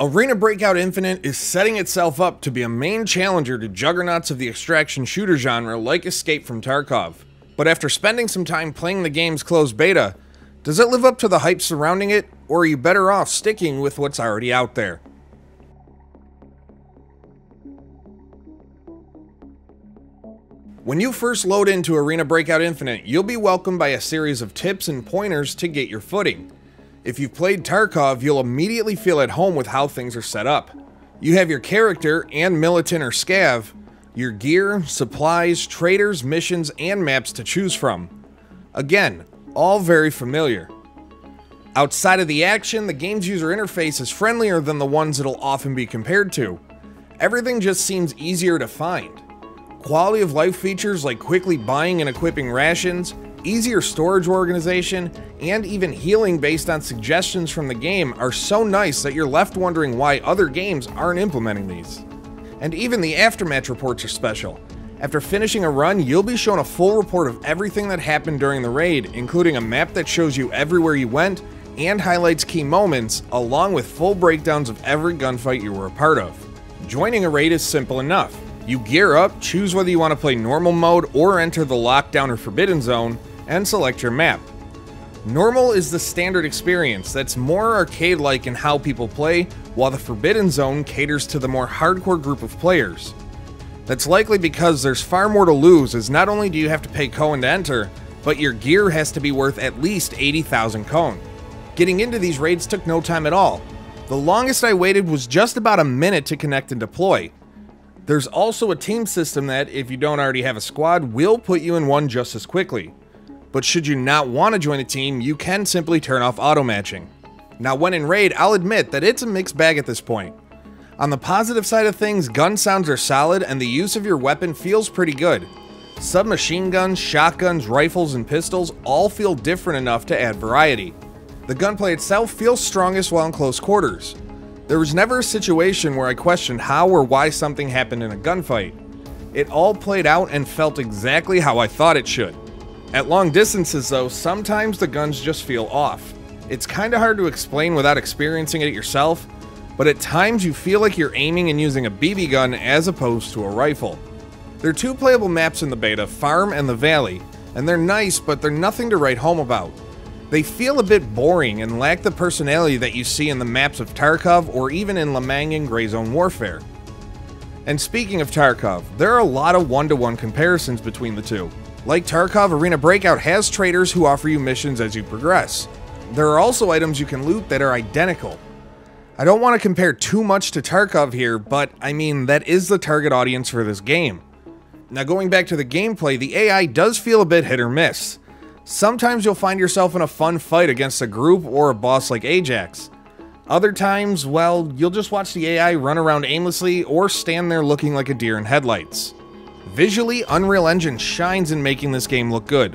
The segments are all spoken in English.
Arena Breakout Infinite is setting itself up to be a main challenger to juggernauts of the extraction shooter genre like Escape from Tarkov. But after spending some time playing the game's closed beta, does it live up to the hype surrounding it, or are you better off sticking with what's already out there? When you first load into Arena Breakout Infinite, you'll be welcomed by a series of tips and pointers to get your footing. If you've played Tarkov, you'll immediately feel at home with how things are set up. You have your character and militant or scav, your gear, supplies, traders, missions, and maps to choose from. Again, all very familiar. Outside of the action, the game's user interface is friendlier than the ones it'll often be compared to. Everything just seems easier to find. Quality of life features like quickly buying and equipping rations, easier storage organization, and even healing based on suggestions from the game are so nice that you're left wondering why other games aren't implementing these. And even the aftermatch reports are special. After finishing a run, you'll be shown a full report of everything that happened during the raid, including a map that shows you everywhere you went and highlights key moments, along with full breakdowns of every gunfight you were a part of. Joining a raid is simple enough. You gear up, choose whether you want to play normal mode or enter the lockdown or forbidden zone, and select your map. Normal is the standard experience that's more arcade-like in how people play, while the forbidden zone caters to the more hardcore group of players. That's likely because there's far more to lose, as not only do you have to pay coin to enter, but your gear has to be worth at least 80,000 coin. Getting into these raids took no time at all. The longest I waited was just about a minute to connect and deploy. There's also a team system that, if you don't already have a squad, will put you in one just as quickly. But should you not want to join a team, you can simply turn off auto-matching. Now when in raid, I'll admit that it's a mixed bag at this point. On the positive side of things, gun sounds are solid and the use of your weapon feels pretty good. Submachine guns, shotguns, rifles, and pistols all feel different enough to add variety. The gunplay itself feels strongest while in close quarters. There was never a situation where I questioned how or why something happened in a gunfight. It all played out and felt exactly how I thought it should. At long distances though, sometimes the guns just feel off. It's kinda hard to explain without experiencing it yourself, but at times you feel like you're aiming and using a BB gun as opposed to a rifle. There are two playable maps in the beta, Farm and the Valley, and they're nice, but they're nothing to write home about. They feel a bit boring and lack the personality that you see in the maps of Tarkov or even in Lemang and Grey Zone Warfare. And speaking of Tarkov, there are a lot of one-to-one comparisons between the two. Like Tarkov, Arena Breakout has traders who offer you missions as you progress. There are also items you can loot that are identical. I don't want to compare too much to Tarkov here, but I mean, that is the target audience for this game. Now going back to the gameplay, the AI does feel a bit hit or miss. Sometimes you'll find yourself in a fun fight against a group or a boss like Ajax. Other times, well, you'll just watch the AI run around aimlessly or stand there looking like a deer in headlights. Visually, Unreal Engine shines in making this game look good.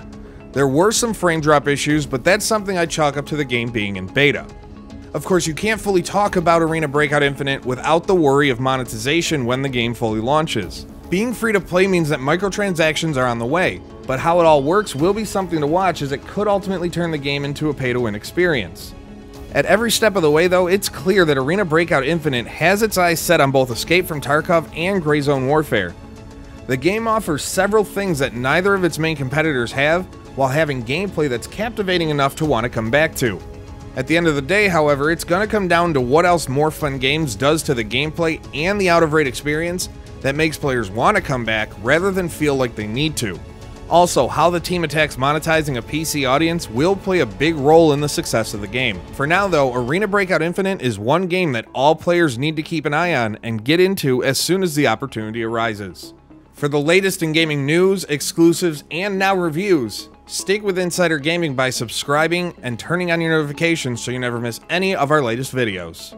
There were some frame drop issues, but that's something I chalk up to the game being in beta. Of course, you can't fully talk about Arena Breakout Infinite without the worry of monetization when the game fully launches. Being free to play means that microtransactions are on the way, but how it all works will be something to watch, as it could ultimately turn the game into a pay-to-win experience. At every step of the way though, it's clear that Arena Breakout Infinite has its eyes set on both Escape from Tarkov and Grey Zone Warfare. The game offers several things that neither of its main competitors have, while having gameplay that's captivating enough to want to come back to. At the end of the day, however, it's going to come down to what else More Fun Games does to the gameplay and the out-of-rate experience that makes players want to come back rather than feel like they need to. Also, how the team attacks monetizing a PC audience will play a big role in the success of the game. For now though, Arena Breakout Infinite is one game that all players need to keep an eye on and get into as soon as the opportunity arises. For the latest in gaming news, exclusives, and now reviews, stick with Insider Gaming by subscribing and turning on your notifications so you never miss any of our latest videos.